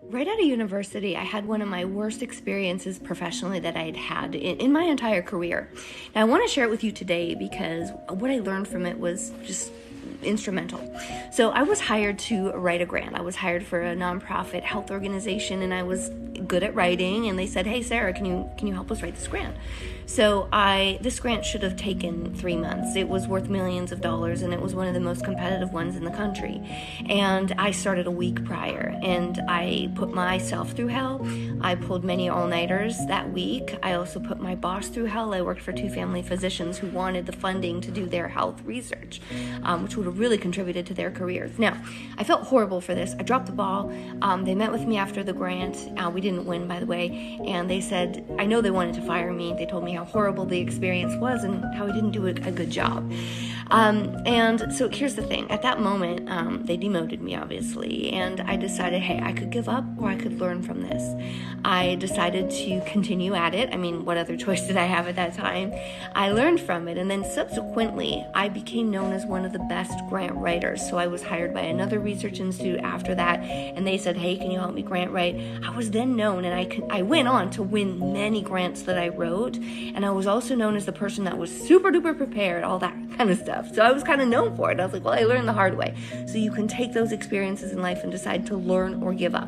Right out of university, I had one of my worst experiences professionally that I had had in my entire career. Now, I want to share it with you today because what I learned from it was just instrumental. So I was hired to write a grant. I was hired for a nonprofit health organization, and I was good at writing, and they said, "Hey, Sarah, can you help us write this grant?" So this grant should have taken 3 months. It was worth millions of dollars, and it was one of the most competitive ones in the country. And I started a week prior, and I put myself through hell. I pulled many all-nighters that week. I also put my boss through hell. I worked for 2 family physicians who wanted the funding to do their health research, which would have really contributed to their careers. Now, I felt horrible for this. I dropped the ball. They met with me after the grant. We didn't win, by the way, and they said, I know they wanted to fire me. They told me how horrible the experience was and how I didn't do a good job. And so here's the thing. At that moment, they demoted me, obviously, and I decided, hey, I could give up or I could learn from this. I decided to continue at it. I mean, what other choice did I have at that time? I learned from it, and then subsequently, I became known as one of the best grant writers. So I was hired by another research institute after that, and they said, hey, can you help me grant write? I was then known, and I went on to win many grants that I wrote, and I was also known as the person that was super duper prepared, all that kind of stuff. So I was kind of known for it. I was like, well, I learned the hard way. So you can take those experiences in life and decide to learn or give up.